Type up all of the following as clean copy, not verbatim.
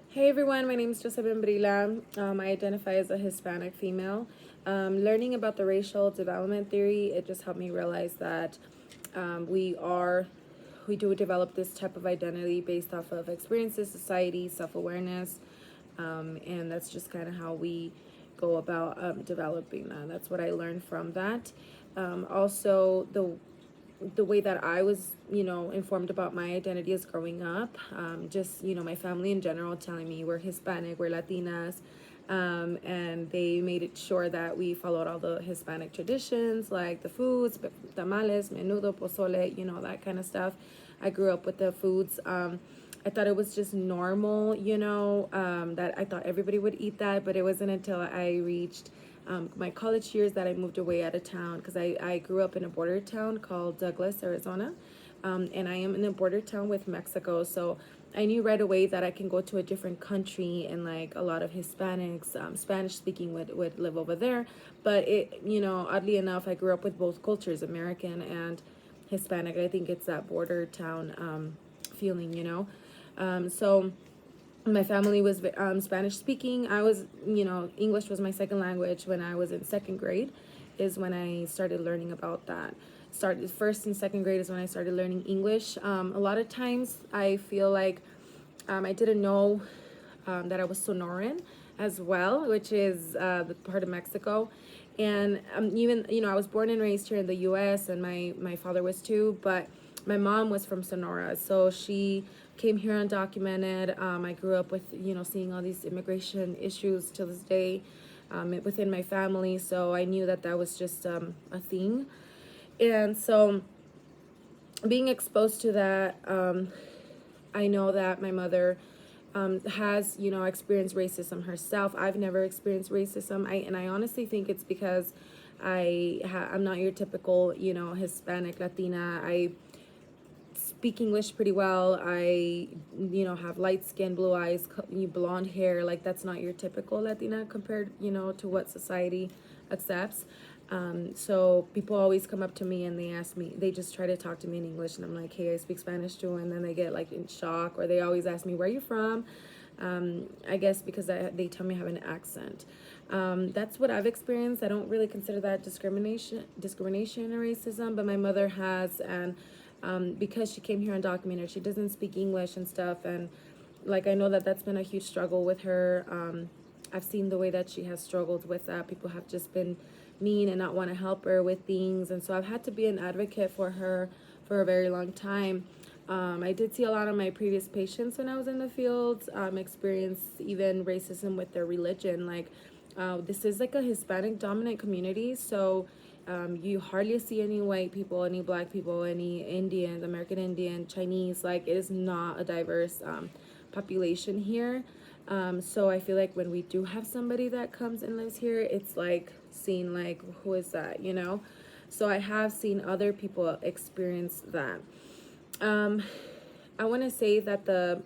Hey everyone, my name is Josephine Brila. I identify as a Hispanic female. Learning about the racial development theory, it just helped me realize that um, we are, we do develop this type of identity based off of experiences, society, self-awareness, and that's just kind of how we go about developing that. That's what I learned from that. Also, the way that I was, informed about my identity as growing up, just, my family in general telling me we're Hispanic, we're Latinas, and they made it sure that we followed all the Hispanic traditions, like the foods, tamales, menudo, pozole, that kind of stuff. I grew up with the foods. I thought it was just normal, that I thought everybody would eat that, but it wasn't until I reached my college years that I moved away out of town because I grew up in a border town called Douglas, Arizona. And I am in a border town with Mexico. So I knew right away that I can go to a different country and like a lot of Hispanics, Spanish speaking would live over there. But oddly enough, I grew up with both cultures, American and Hispanic. I think it's that border town feeling, so my family was Spanish speaking. I was, English was my second language. When I was in second grade is when I started learning about that. Started first and second grade is when I started learning English. A lot of times I feel like I didn't know that I was Sonoran as well, which is the part of Mexico. And even, I was born and raised here in the U.S., and my father was too, but my mom was from Sonora. So she came here undocumented. I grew up with, seeing all these immigration issues to this day within my family. So I knew that that was just a thing. And so being exposed to that, I know that my mother has, experienced racism herself. I've never experienced racism. I honestly think it's because I'm not your typical, Hispanic Latina. I speak English pretty well. I, have light skin, blue eyes, blonde hair. Like that's not your typical Latina compared, to what society accepts. So people always come up to me and they ask me, they just try to talk to me in English, and I'm like, hey, I speak Spanish too. And then they get like in shock, or they always ask me, where are you from? I guess because they tell me I have an accent. That's what I've experienced. I don't really consider that discrimination or racism, but my mother has, and because she came here undocumented, she doesn't speak English and stuff, and like I know that that's been a huge struggle with her. I've seen the way that she has struggled with that. People have just been mean and not want to help her with things, and so I've had to be an advocate for her for a very long time. I did see a lot of my previous patients when I was in the field experience even racism with their religion. Like, this is like a Hispanic dominant community, so you hardly see any white people, any black people, any Indians, American Indian, Chinese. Like, it is not a diverse population here. So I feel like when we do have somebody that comes and lives here, it's like seen like, who is that, So I have seen other people experience that. Um, I want to say that the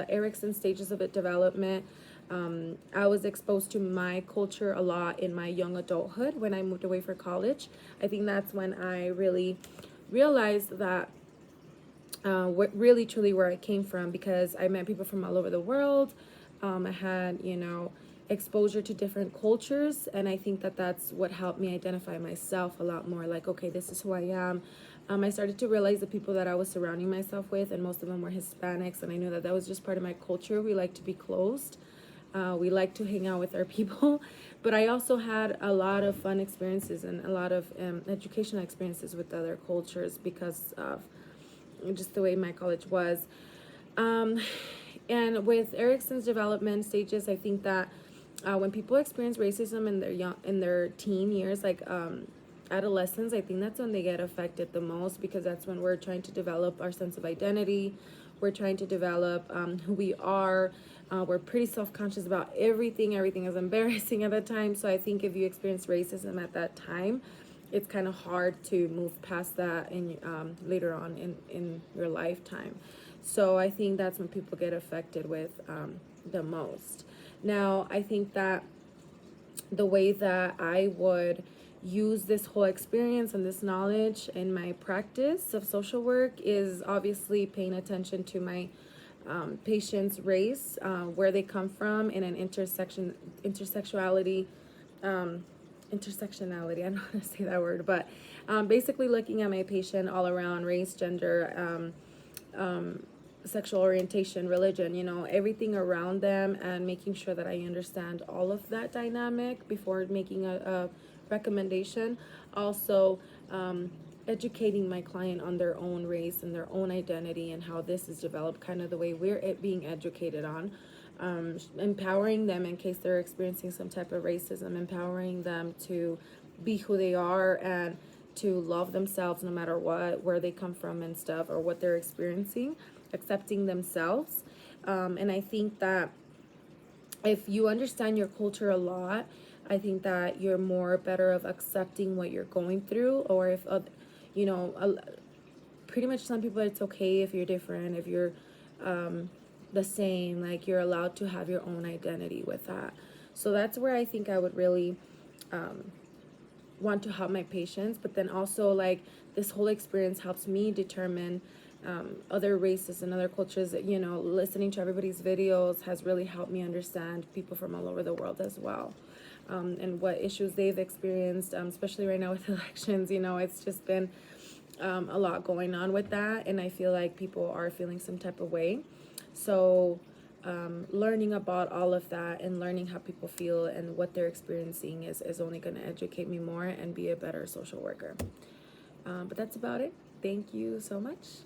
Erickson stages of it development. I was exposed to my culture a lot in my young adulthood when I moved away for college. I think that's when I really realized that what really truly where I came from, because I met people from all over the world. I had, exposure to different cultures, and I think that that's what helped me identify myself a lot more. Like, okay, this is who I am. I started to realize the people that I was surrounding myself with, and most of them were Hispanics, and I knew that that was just part of my culture. We like to be closed. We like to hang out with our people, but I also had a lot of fun experiences and a lot of educational experiences with other cultures because of just the way my college was. Um, and with Erickson's development stages, I think that when people experience racism in their teen years, like adolescents, I think that's when they get affected the most, because that's when we're trying to develop our sense of identity. We're trying to develop who we are. We're pretty self-conscious about everything. Everything is embarrassing at that time. So I think if you experience racism at that time, it's kind of hard to move past that in later on in your lifetime. So I think that's when people get affected with the most. Now, I think that the way that I would use this whole experience and this knowledge in my practice of social work is obviously paying attention to my patients' race, where they come from, in an intersectionality, intersectionality. I don't know how to say that word, but basically looking at my patient all around race, gender, sexual orientation, religion, everything around them, and making sure that I understand all of that dynamic before making a recommendation. Also, educating my client on their own race and their own identity and how this is developed, kind of the way we're being educated on. Empowering them in case they're experiencing some type of racism, empowering them to be who they are and to love themselves no matter what, where they come from and stuff, or what they're experiencing, accepting themselves. And I think that if you understand your culture a lot, I think that you're more better of accepting what you're going through, or if, you know, pretty much some people, it's okay if you're different, if you're the same, like you're allowed to have your own identity with that. So that's where I think I would really want to help my patients. But then also, like, this whole experience helps me determine other races and other cultures. Listening to everybody's videos has really helped me understand people from all over the world as well, and what issues they've experienced, especially right now with elections. It's just been a lot going on with that, and I feel like people are feeling some type of way. So learning about all of that and learning how people feel and what they're experiencing is only going to educate me more and be a better social worker. But that's about it. Thank you so much.